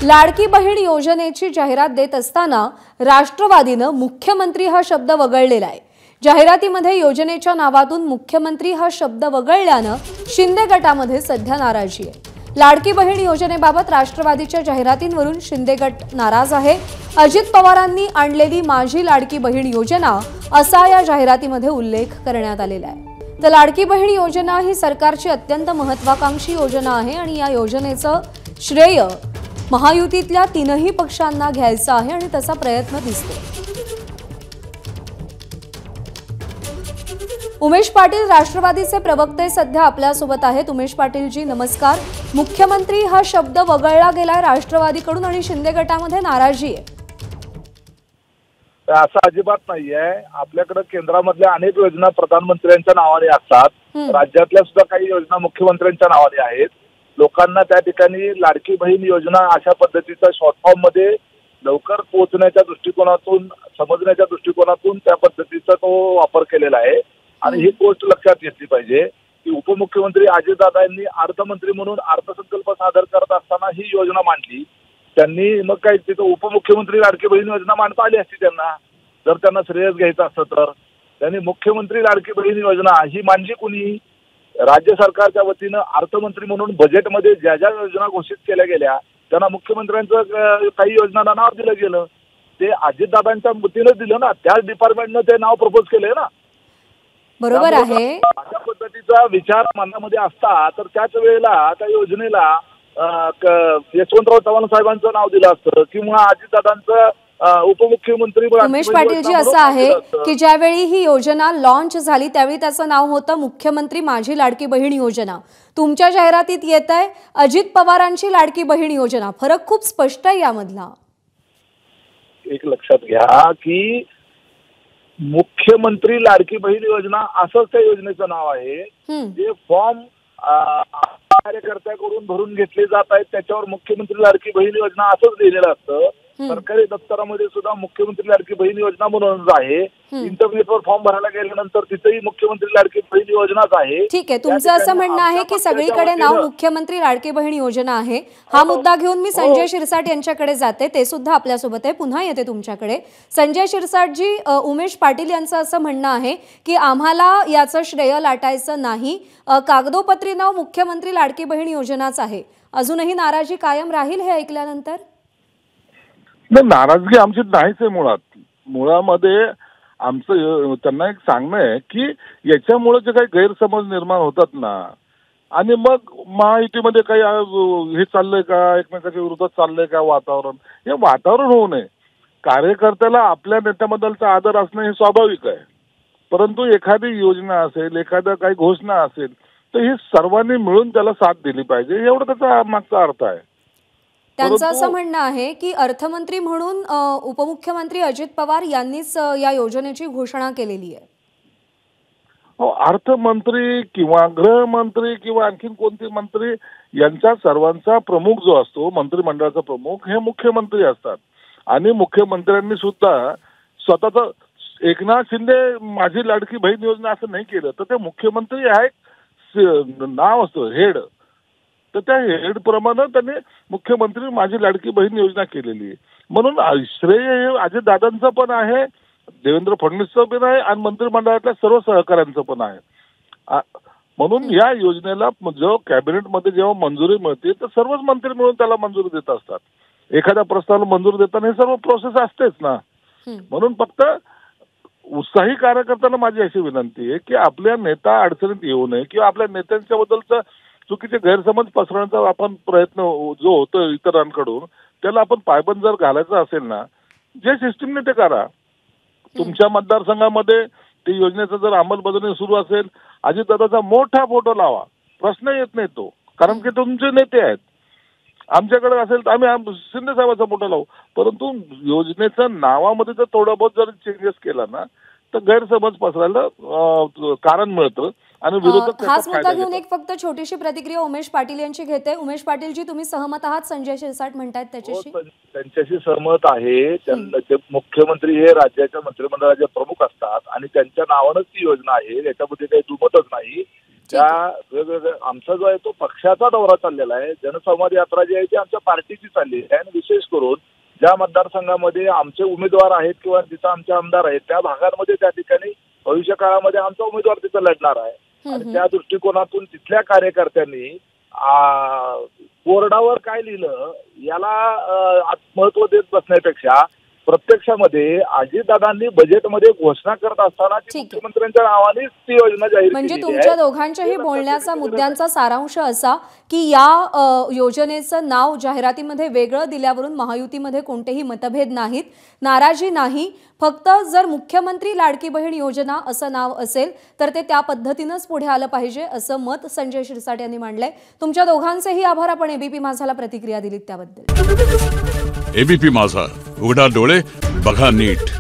लाडकी बहीण योजनेची जाहिरात देत असताना राष्ट्रवादीनं मुख्यमंत्री हा शब्द वगळलेला आहे। जाहिरातीमध्ये योजनेच्या नावातून मुख्यमंत्री हा शब्द वगळल्यानं शिंदे गटामध्ये सध्या नाराजी आहे। लाडकी बहीण योजनेबाबत राष्ट्रवादीच्या जाहिरातींवरून शिंदे गट नाराज आहे। अजित पवारांनी आणलेली माझी लाडकी बहीण योजना असा या जाहिरातीमध्ये उल्लेख करण्यात आलेला आहे। तर लाडकी बहीण योजना ही सरकारची अत्यंत महत्त्वाकांक्षी योजना आहे आणि या योजनेचं श्रेय महायुतीतल्या तीनही पक्षांना घ्यायचा आहे आणि तसा प्रयत्न दिसतो। उमेश पाटील राष्ट्रवादीचे प्रवक्ते सध्या आपल्या सोबत आहेत। उमेश पाटील जी नमस्कार। मुख्यमंत्री हा शब्द वगळला गेलाय राष्ट्रवादीकडून आणि शिंदे गटामध्ये नाराजी आहे। असं अजिबात नाहीये। आपल्याकडे केंद्रामधल्या अनेक योजना प्रधानमंत्र्यांच्या नावाने असतात, राज्यातल्या सुद्धा काही योजना मुख्यमंत्र्यांच्या नावाने आहेत। लोकांना त्या ठिकाणी लाडकी बहीण योजना अशा पद्धतीचा शॉर्ट फॉर्म मध्ये लवकर पोहोचण्याच्या दृष्टिकोनातून समजण्याच्या दृष्टिकोनातून त्या पद्धतीचा तो वापर केलेला आहे। आणि ही गोष्ट लक्षात घेतली पाहिजे की उपमुख्यमंत्री अजितदादा यांनी अर्थमंत्री म्हणून अर्थसंकल्प सादर करत असताना ही योजना मांडली। त्यांनी मग काय तिथं उपमुख्यमंत्री लाडकी बहीण योजना मांडता आली असती त्यांना, जर त्यांना श्रेयस घ्यायचं असतं तर। त्यांनी मुख्यमंत्री लाडकी बहीण योजना ही मांडली कुणी? राज्य सरकारच्या वतीनं अर्थमंत्री म्हणून बजेटमध्ये ज्या ज्या योजना घोषित केल्या गेल्या त्यांना मुख्यमंत्र्यांचं काही योजनांना नाव दिलं गेलं, ते अजितदादांच्या वतीनं दिलं ना, त्याच डिपार्टमेंटनं ते नाव प्रपोज केलंय ना। बरोबर आहे। अशा पद्धतीचा विचार मनामध्ये असता तर त्याच वेळेला त्या योजनेला यशवंतराव चव्हाण साहेबांचं नाव दिलं असतं किंवा अजितदादांचं उपमुख्यमंत्री उमेश पाटील जी असं आहे की ज्यावेळी ही योजना लॉन्च झाली त्यावेळी त्याचं नाव होतं मुख्यमंत्री माझी लाडकी बहीण योजना। तुमच्या जाहिरातीत येत आहे अजित पवारांची लाडकी बहीण योजना। फरक खूप स्पष्ट आहे यामधला। एक लक्षात घ्या की मुख्यमंत्री लाडकी बहीण योजना असंच त्या योजनेचं नाव आहे। जे फॉर्म कार्यकर्त्याकडून भरून घेतले जात आहेत त्याच्यावर मुख्यमंत्री लाडकी बहीण योजना असंच लिहिलेलं असतं। सरकारी दप्तरामध्ये सुद्धा मुख्यमंत्री लाडकी बहीण योजना म्हणून आहे। इंटरनेटवर फॉर्म भरायला गेल्यानंतर तिथेही मुख्यमंत्री लाडकी बहीण योजनाच आहे। ठीक आहे, तुमचं असं म्हणणं आहे की सगळीकडे नाव मुख्यमंत्री लाडकी बहीण योजना आहे। हा मुद्दा घेऊन मी संजय शिरसाट यांच्याकडे जाते, ते सुद्धा आपल्या सोबत आहे। पुन्हा येते तुमच्याकडे। संजय शिरसाट जी, उमेश पाटील यांचं असं म्हणणं आहे की आम्हाला याचं श्रेय लाटायचं नाही, कागदोपत्री नाव मुख्यमंत्री लाडकी बहीण योजनाच आहे। अजूनही नाराजी कायम राहील हे ऐकल्यानंतर? नाराजगी आमची नाहीच आहे। मुळामध्ये आमचं त्यांना एक सांगणं आहे की याच्यामुळे जे काही गैरसमज निर्माण होतात ना, आणि मग महायुतीमध्ये काही हे चाललंय का, एकमेकाच्या विरोधात चाललंय का वातावरण, हे वातावरण होऊ नये। कार्यकर्त्याला आपल्या नेत्याबद्दलचा आदर असणं हे स्वाभाविक आहे, परंतु एखादी योजना असेल, एखाद्या काही घोषणा असेल तर ही सर्वांनी मिळून त्याला साथ दिली पाहिजे, एवढं त्याचा मागचा अर्थ आहे। त्यांचं असं म्हणणं आहे की अर्थमंत्री म्हणून उपमुख्यमंत्री अजित पवार यांनीच या योजनेची घोषणा केलेली आहे। हो, अर्थमंत्री किंवा गृहमंत्री किंवा आणखीन कोणते मंत्री यांचा सर्वांचा प्रमुख जो असतो, मंत्रिमंडळाचा प्रमुख, हे मुख्यमंत्री असतात। आणि मुख्यमंत्र्यांनी सुद्धा स्वतःच एकनाथ शिंदे माझी लाडकी बहीण योजना असं नाही केलं, तर ते मुख्यमंत्री हा एक नाव असतं, हेड, तर त्या हेड प्रमाणे त्यांनी मुख्यमंत्री माझी लाडकी बहीण योजना केलेली आहे। म्हणून श्रेय हे अजितदादांचं पण आहे, देवेंद्र फडणवीसचं पण आहे आणि मंत्रिमंडळातल्या सर्व सहकाऱ्यांचं पण आहे। म्हणून या योजनेला जो कॅबिनेटमध्ये जेव्हा मंजुरी मिळते तर सर्वच मंत्री मिळून त्याला मंजुरी देत असतात। एखाद्या प्रस्तावाला मंजुरी देताना हे सर्व प्रोसेस असतेच ना। म्हणून फक्त उत्साही कार्यकर्त्यांना माझी अशी विनंती आहे की आपल्या नेता अडचणीत येऊ नये किंवा आपल्या नेत्यांच्या बद्दलचं चुकीचे गैरसमज पसरवण्याचा आपण प्रयत्न जो होतो इतरांकडून, त्याला आपण पायबंद जर घालायचं असेल ना, जे सिस्टीमने ते करा। तुमच्या मतदारसंघामध्ये ती योजनेचा जर अंमलबजावणी सुरू असेल, अजितदादाचा मोठा फोटो लावा, प्रश्न येत नाही तो, कारण की तुमचे नेते आहेत। आमच्याकडे असेल तर आम्ही शिंदे साहेबांचा फोटो लावू, परंतु योजनेच्या नावामध्ये जर थोडा बहुत जर चेंजेस केला ना तर गैरसमज पसरायला कारण मिळतं आणि विरोधक हाच मुद्दा घेऊन एक फक्त छोटीशी प्रतिक्रिया उमेश पाटील यांची घेते। उमेश पाटील जी, तुम्ही सहमत आहात संजय शिरसाट म्हणतायत त्याच्याशी? त्यांच्याशी सहमत आहे। मुख्यमंत्री हे राज्याच्या मंत्रिमंडळाचे प्रमुख असतात आणि त्यांच्या नावानंच ती योजना आहे, याच्यामध्ये काही दुमतच नाही। त्या वेगवेगळ्या आमचा जो आहे तो पक्षाचा दौरा चाललेला आहे. जनसंवाद यात्रा जी आहे ती आमच्या पार्टीची चाललेली आहे आणि विशेष करून ज्या मतदारसंघामध्ये आमचे उमेदवार आहेत किंवा जिथं आमचे आमदार आहेत त्या भागांमध्ये त्या ठिकाणी भविष्य काळामध्ये आमचा उमेदवार तिथं लढणार आहे आणि त्या दृष्टिकोनातून तिथल्या कार्यकर्त्यांनी बोर्डावर काय लिहिलं याला महत्व देत बसण्यापेक्षा प्रत्यक्षामध्ये अजितदादांनी बजेटमध्ये घोषणा करत असताना ती मुख्यमंत्र्यांच्या नावानेच ती योजना जाहीर म्हणजे केलेली तुमच्या आहे. दोघांच्याही बोलण्याचा मुद्द्यांचा सारांश असा की या योजनेचं नाव जाहिरातीमध्ये वेगळं दिल्यावरून महायुतीमध्ये कोणतेही मतभेद नाहीत, नाराजी नाही. फक्त जर मुख्यमंत्री लाडकी बहीण योजना असं नाव असेल तर ते त्या पद्धतीनंच पुढे आलं पाहिजे असं मत संजय शिरसाट यांनी मांडलंय. तुमच्या दोघांचेही आभार. आपण एबीपी माझाला प्रतिक्रिया दिलीत त्याबद्दल. एबीपी माझा, उघडा डोळे बघा नीट.